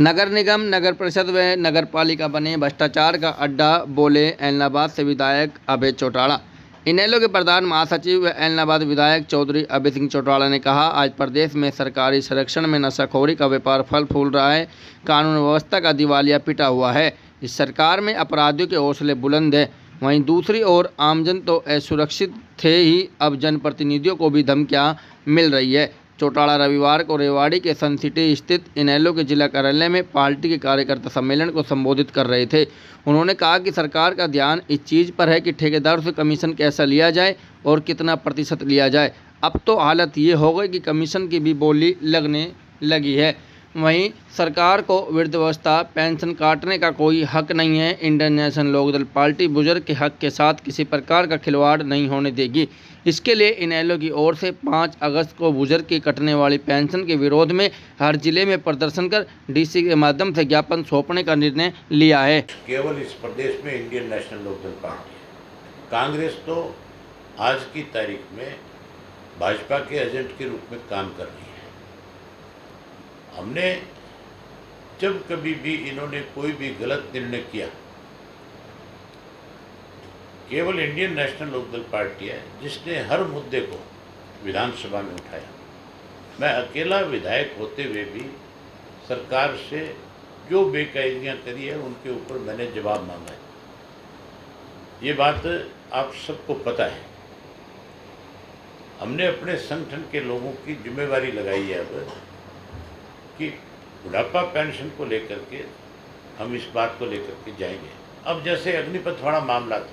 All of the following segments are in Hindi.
नगर निगम, नगर परिषद व नगर पालिका बने भ्रष्टाचार का अड्डा, बोले ऐलनाबाद से विधायक अभय चौटाला। इनेलो के प्रधान महासचिव व ऐलनाबाद विधायक चौधरी अभय सिंह चौटाला ने कहा, आज प्रदेश में सरकारी संरक्षण में नशाखोरी का व्यापार फल फूल रहा है। कानून व्यवस्था का दिवालिया पिटा हुआ है। इस सरकार में अपराधियों के हौसले बुलंद है। वहीं दूसरी ओर आमजन तो असुरक्षित थे ही, अब जनप्रतिनिधियों को भी धमकियां मिल रही है। चौटाला रविवार को रेवाड़ी के सन सिटी स्थित इनेलो के जिला कार्यालय में पार्टी के कार्यकर्ता सम्मेलन को संबोधित कर रहे थे। उन्होंने कहा कि सरकार का ध्यान इस चीज़ पर है कि ठेकेदारों से कमीशन कैसा लिया जाए और कितना प्रतिशत लिया जाए। अब तो हालत ये हो गई कि कमीशन की भी बोली लगने लगी है। वहीं सरकार को वृद्धावस्था पेंशन काटने का कोई हक नहीं है। इंडियन नेशनल लोकदल पार्टी बुजुर्ग के हक के साथ किसी प्रकार का खिलवाड़ नहीं होने देगी। इसके लिए इनेलो की ओर से 5 अगस्त को बुजुर्ग की कटने वाली पेंशन के विरोध में हर जिले में प्रदर्शन कर डीसी के माध्यम से ज्ञापन सौंपने का निर्णय लिया है। केवल इस प्रदेश में इंडियन नेशनल लोकदल पार्टी है। कांग्रेस तो आज की तारीख में भाजपा के एजेंट के रूप में काम कर रही है। हमने जब कभी भी इन्होंने कोई भी गलत निर्णय किया, केवल इंडियन नेशनल लोकदल पार्टी है जिसने हर मुद्दे को विधानसभा में उठाया। मैं अकेला विधायक होते हुए भी सरकार से जो बेकायदगियां करी है उनके ऊपर मैंने जवाब मांगा है। ये बात आप सबको पता है। हमने अपने संगठन के लोगों की जिम्मेवारी लगाई है अब कि बुढ़ापा पेंशन को लेकर के हम इस बात को लेकर के जाएंगे। अब जैसे अग्निपथ वाला मामला था,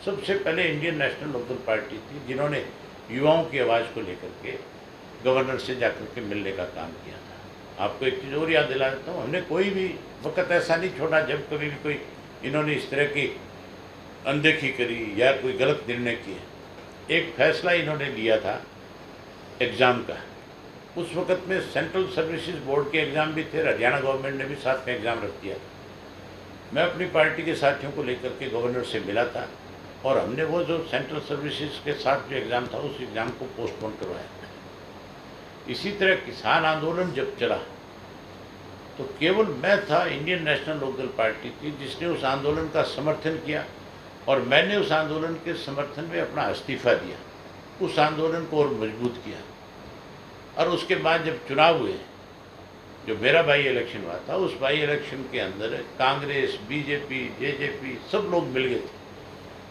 सबसे पहले इंडियन नेशनल लोकदल पार्टी थी जिन्होंने युवाओं की आवाज़ को लेकर के गवर्नर से जाकर के मिलने का काम किया था। आपको एक चीज़ और याद दिला देता हूँ, हमने कोई भी वक्त ऐसा नहीं छोड़ा जब कभी भी कोई इन्होंने इस तरह की अनदेखी करी या कोई गलत निर्णय किए। एक फैसला इन्होंने लिया था एग्ज़ाम का। उस वक़्त में सेंट्रल सर्विसेज बोर्ड के एग्ज़ाम भी थे, हरियाणा गवर्नमेंट ने भी साथ में एग्ज़ाम रख दिया। मैं अपनी पार्टी के साथियों को लेकर के गवर्नर से मिला था और हमने वो जो सेंट्रल सर्विसेज के साथ जो एग्ज़ाम था उस एग्ज़ाम को पोस्टपोन करवाया। इसी तरह किसान आंदोलन जब चला तो केवल मैं था, इंडियन नेशनल लोकदल पार्टी थी जिसने उस आंदोलन का समर्थन किया और मैंने उस आंदोलन के समर्थन में अपना इस्तीफा दिया, उस आंदोलन को और मजबूत किया। और उसके बाद जब चुनाव हुए, जो मेरा बाई इलेक्शन हुआ था, उस बाई इलेक्शन के अंदर कांग्रेस, बीजेपी, जेजेपी सब लोग मिल गए थे।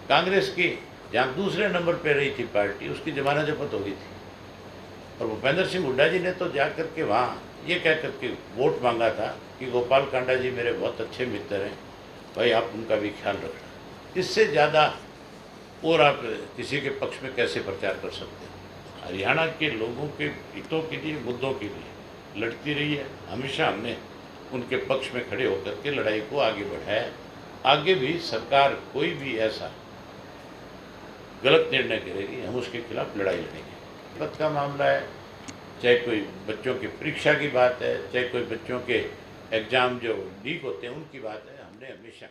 कांग्रेस की जहाँ दूसरे नंबर पे रही थी पार्टी, उसकी जमानत जब्त हो गई थी और भूपेंद्र सिंह हुड्डा जी ने तो जाकर के वहाँ ये कह कर के वोट मांगा था कि गोपाल कांडा जी मेरे बहुत अच्छे मित्र हैं, भाई आप उनका भी ख्याल रखना। इससे ज़्यादा और आप किसी के पक्ष में कैसे प्रचार कर सकते हैं। हरियाणा के लोगों के हितों के लिए, मुद्दों के लिए लड़ती रही है। हमेशा हमने उनके पक्ष में खड़े होकर के लड़ाई को आगे बढ़ाया। आगे भी सरकार कोई भी ऐसा गलत निर्णय करेगी, हम उसके खिलाफ लड़ाई लड़ेंगे। पद का मामला है, चाहे कोई बच्चों की परीक्षा की बात है, चाहे कोई बच्चों के एग्ज़ाम जो लीक होते हैं उनकी बात है, हमने हमेशा